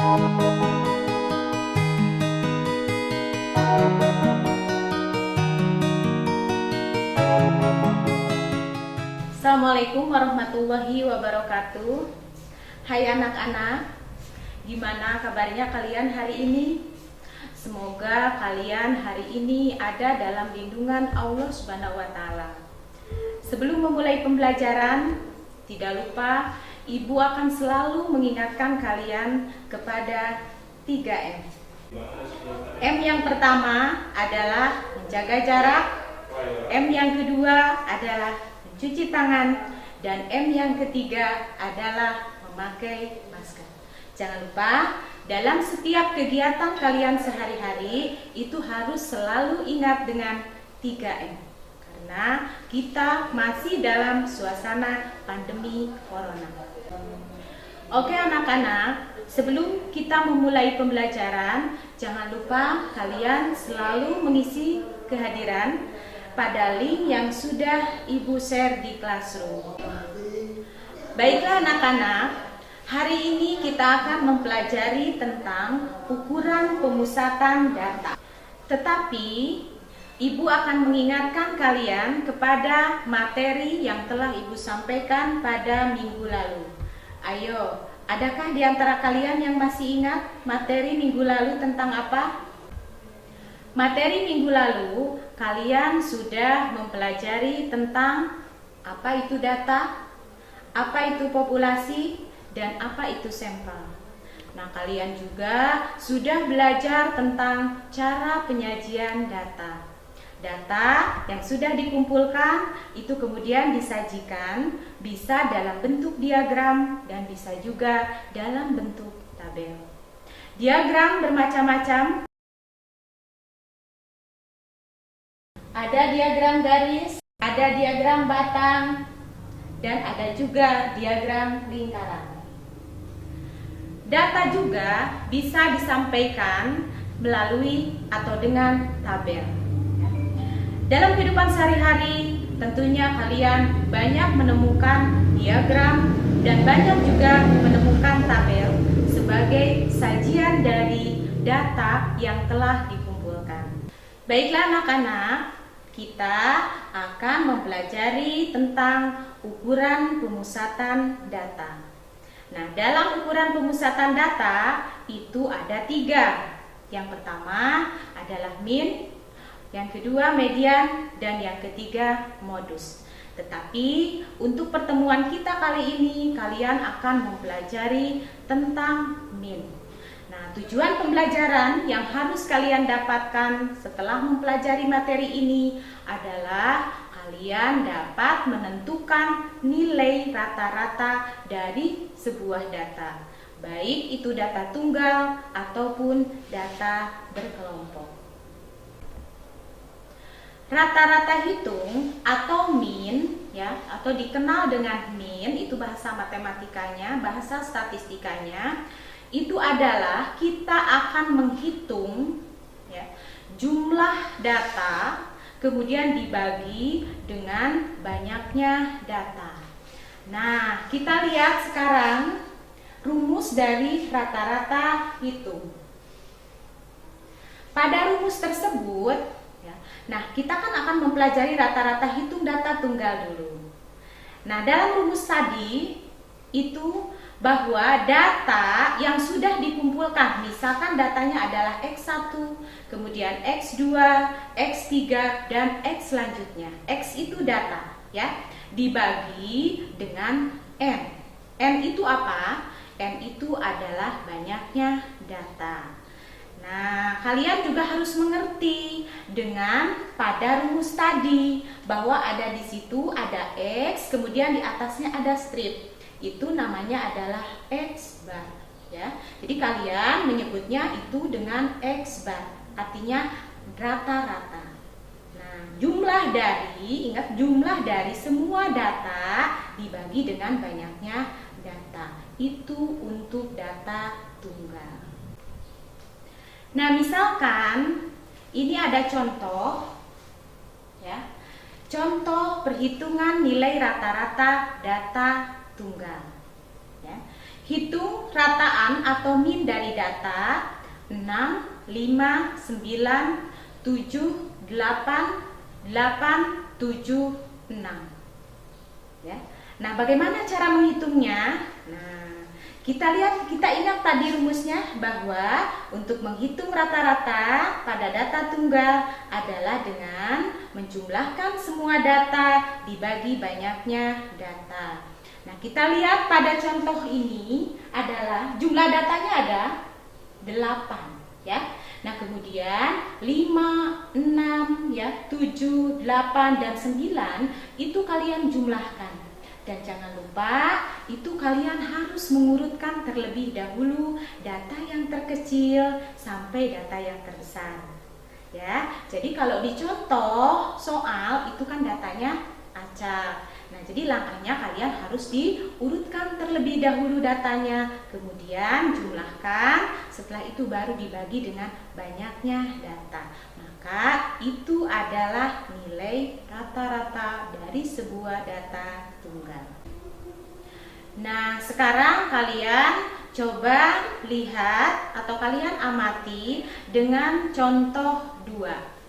Assalamualaikum warahmatullahi wabarakatuh. Hai anak-anak, gimana kabarnya kalian hari ini? Semoga kalian hari ini ada dalam lindungan Allah Subhanahu wa Ta'ala. Sebelum memulai pembelajaran, tidak lupa Ibu akan selalu mengingatkan kalian kepada 3M. M yang pertama adalah menjaga jarak, M yang kedua adalah mencuci tangan, dan M yang ketiga adalah memakai masker. Jangan lupa, dalam setiap kegiatan kalian sehari-hari itu harus selalu ingat dengan 3M. Karena kita masih dalam suasana pandemi corona. Oke anak-anak, sebelum kita memulai pembelajaran, jangan lupa kalian selalu mengisi kehadiran pada link yang sudah Ibu share di Classroom. Baiklah anak-anak, hari ini kita akan mempelajari tentang ukuran pemusatan data. Tetapi Ibu akan mengingatkan kalian kepada materi yang telah Ibu sampaikan pada minggu lalu. Ayo, adakah di antara kalian yang masih ingat materi minggu lalu tentang apa? Materi minggu lalu kalian sudah mempelajari tentang apa itu data, apa itu populasi, dan apa itu sampel. Nah, kalian juga sudah belajar tentang cara penyajian data. Data yang sudah dikumpulkan itu kemudian disajikan bisa dalam bentuk diagram dan bisa juga dalam bentuk tabel. Diagram bermacam-macam. Ada diagram garis, ada diagram batang, dan ada juga diagram lingkaran. Data juga bisa disampaikan melalui atau dengan tabel. Dalam kehidupan sehari-hari, tentunya kalian banyak menemukan diagram dan banyak juga menemukan tabel sebagai sajian dari data yang telah dikumpulkan. Baiklah anak-anak, kita akan mempelajari tentang ukuran pemusatan data. Nah, dalam ukuran pemusatan data itu ada 3. Yang pertama adalah min, yang kedua median, dan yang ketiga modus. Tetapi untuk pertemuan kita kali ini kalian akan mempelajari tentang min. Nah, tujuan pembelajaran yang harus kalian dapatkan setelah mempelajari materi ini adalah kalian dapat menentukan nilai rata-rata dari sebuah data, baik itu data tunggal ataupun data berkelompok. Rata-rata hitung atau min, ya, atau dikenal dengan min, itu bahasa matematikanya, bahasa statistikanya, itu adalah kita akan menghitung, ya, jumlah data kemudian dibagi dengan banyaknya data. Nah, kita lihat sekarang rumus dari rata-rata hitung. Pada rumus tersebut, ya, nah kita kan akan mempelajari rata-rata hitung data tunggal dulu. Nah, dalam rumus tadi itu bahwa data yang sudah dikumpulkan, misalkan datanya adalah X1, kemudian X2, X3, dan X selanjutnya. X itu data, ya, dibagi dengan N. N itu apa? N itu adalah banyaknya data. Nah, kalian juga harus mengerti dengan pada rumus tadi bahwa ada di situ ada X, kemudian di atasnya ada strip. Itu namanya adalah X bar, ya. Jadi kalian menyebutnya itu dengan X bar, artinya rata-rata. Nah, ingat jumlah dari semua data dibagi dengan banyaknya data. Itu untuk data tunggal. Nah, misalkan ini ada contoh, ya. Contoh perhitungan nilai rata-rata data tunggal, ya. hitung rataan atau min dari data 6, 5, 9, 7, 8, 8, 7, 6. Ya. Nah, bagaimana cara menghitungnya? Nah, kita ingat tadi rumusnya bahwa untuk menghitung rata-rata pada data tunggal adalah dengan menjumlahkan semua data dibagi banyaknya data. Nah, kita lihat pada contoh ini adalah jumlah datanya ada 8, ya. Nah, kemudian 5, 6, ya, 7, 8, dan 9 itu kalian jumlahkan. Dan jangan lupa itu kalian harus mengurutkan terlebih dahulu data yang terkecil sampai data yang terbesar. Ya, jadi kalau di contoh soal itu kan datanya acak. Nah, jadi langkahnya kalian harus diurutkan terlebih dahulu datanya, kemudian jumlahkan, setelah itu baru dibagi dengan banyaknya data. Maka itu adalah nilai rata-rata dari sebuah data tunggal. Nah, sekarang kalian coba lihat atau kalian amati dengan contoh 2.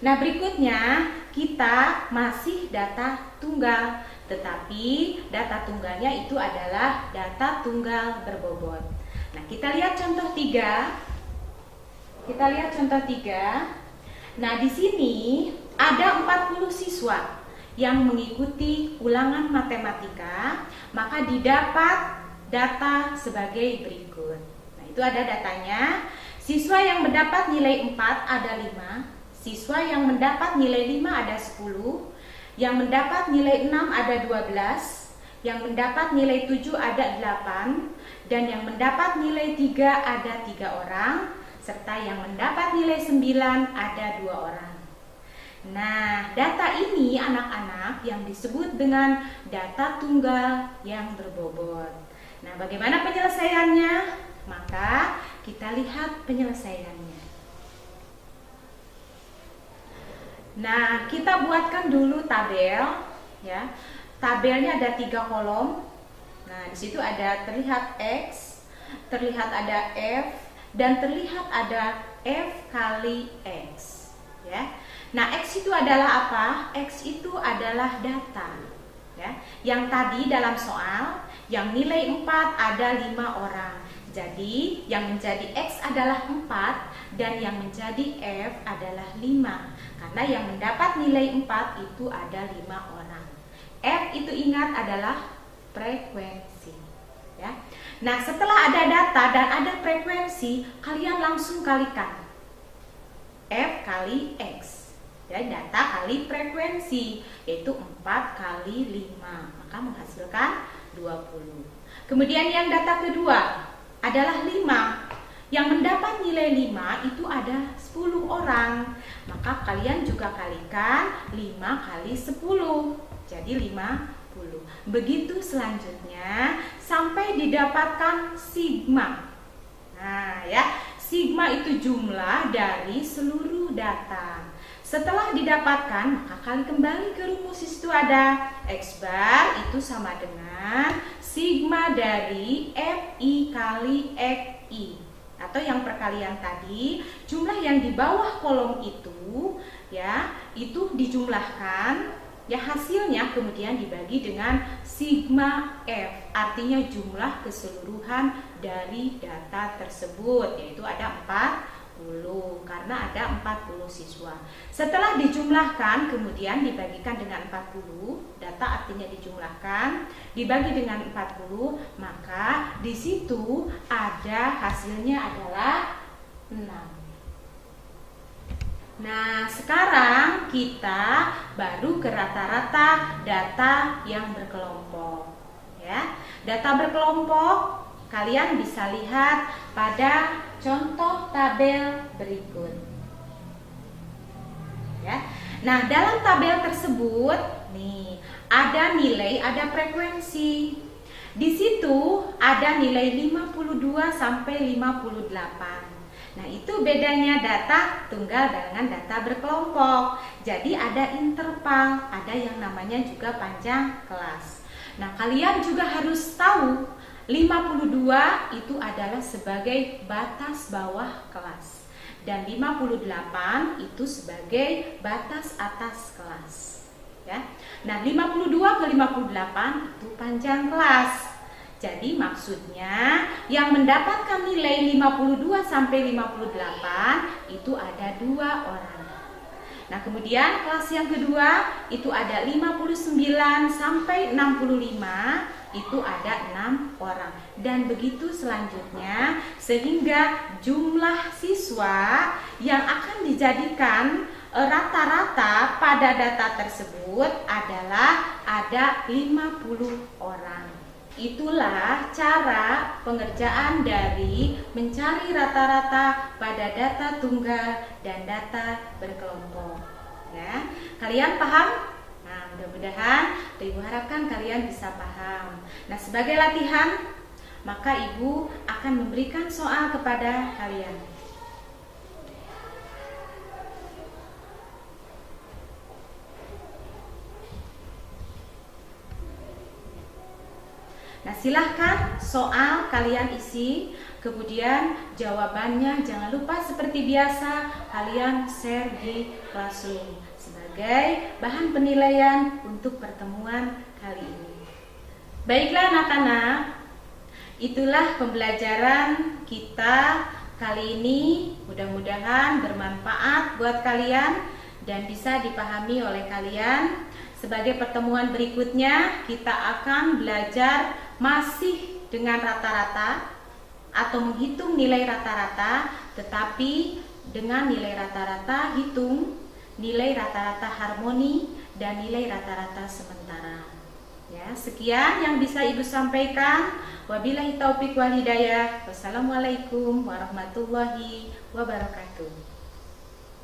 Nah, berikutnya kita masih data tunggal, tetapi data tunggalnya itu adalah data tunggal berbobot. Nah, kita lihat contoh 3. Nah, di sini ada 40 siswa yang mengikuti ulangan matematika, maka didapat data sebagai berikut. Nah, itu ada datanya. Siswa yang mendapat nilai 4 ada 5. Siswa yang mendapat nilai 5 ada 10, yang mendapat nilai 6 ada 12, yang mendapat nilai 7 ada 8, dan yang mendapat nilai 3 ada 3 orang, serta yang mendapat nilai 9 ada 2 orang. Nah, data ini anak-anak yang disebut dengan data tunggal yang berbobot. Nah, bagaimana penyelesaiannya? Maka kita lihat penyelesaiannya. Nah, kita buatkan dulu tabel, ya. Tabelnya ada 3 kolom. Nah, di situ ada terlihat X, terlihat ada F, dan terlihat ada F kali X, ya. Nah, X itu adalah apa? X itu adalah data, ya. Yang tadi dalam soal, yang nilai 4 ada 5 orang. Jadi, yang menjadi X adalah 4 dan yang menjadi F adalah 5. Karena yang mendapat nilai 4 itu ada 5 orang. F itu ingat adalah frekuensi, ya. Nah, setelah ada data dan ada frekuensi, kalian langsung kalikan F kali X, ya, data kali frekuensi, yaitu 4 kali 5, maka menghasilkan 20. Kemudian yang data kedua adalah 5. Yang mendapat nilai 5 itu ada 10 orang. Maka kalian juga kalikan 5 kali 10. Jadi 50. Begitu selanjutnya sampai didapatkan sigma. Nah, ya, sigma itu jumlah dari seluruh data. Setelah didapatkan, maka kali kembali ke rumus. Itu ada X bar itu sama dengan sigma dari FI kali XI, atau yang perkalian tadi, jumlah yang di bawah kolom itu, ya, itu dijumlahkan, ya, hasilnya kemudian dibagi dengan sigma F, artinya jumlah keseluruhan dari data tersebut, yaitu ada 40, karena ada 40 siswa. Setelah dijumlahkan kemudian dibagikan dengan 40, data artinya dijumlahkan, dibagi dengan 40, maka di situ ada hasilnya adalah 6. Nah, sekarang kita baru ke rata-rata data yang berkelompok, ya. Data berkelompok kalian bisa lihat pada contoh tabel berikut, ya. Nah, dalam tabel tersebut nih ada nilai, ada frekuensi. Di situ ada nilai 52 sampai 58. Nah, itu bedanya data tunggal dengan data berkelompok. Jadi ada interval, ada yang namanya juga panjang kelas. Nah, kalian juga harus tahu 52 itu adalah sebagai batas bawah kelas dan 58 itu sebagai batas atas kelas. Ya. Nah, 52 ke 58 itu panjang kelas. Jadi maksudnya yang mendapatkan nilai 52 sampai 58 itu ada 2 orang. Nah, kemudian kelas yang kedua itu ada 59 sampai 65 itu ada 6 orang. Dan begitu selanjutnya sehingga jumlah siswa yang akan dijadikan rata-rata pada data tersebut adalah ada 50 orang. Itulah cara pengerjaan dari mencari rata-rata pada data tunggal dan data berkelompok. Ya, kalian paham? Nah, mudah-mudahan Ibu harapkan kalian bisa paham. Nah, sebagai latihan, maka Ibu akan memberikan soal kepada kalian. Nah, silahkan soal kalian isi, kemudian jawabannya jangan lupa seperti biasa kalian share di Classroom sebagai bahan penilaian untuk pertemuan kali ini. Baiklah anak-anak, itulah pembelajaran kita kali ini. Mudah-mudahan bermanfaat buat kalian dan bisa dipahami oleh kalian. Sebagai pertemuan berikutnya kita akan belajar masih dengan rata-rata atau menghitung nilai rata-rata, tetapi dengan nilai rata-rata hitung nilai rata-rata harmoni dan nilai rata-rata sementara. Ya, sekian yang bisa Ibu sampaikan. Wabillahi taufik wal hidayah. Wassalamualaikum warahmatullahi wabarakatuh.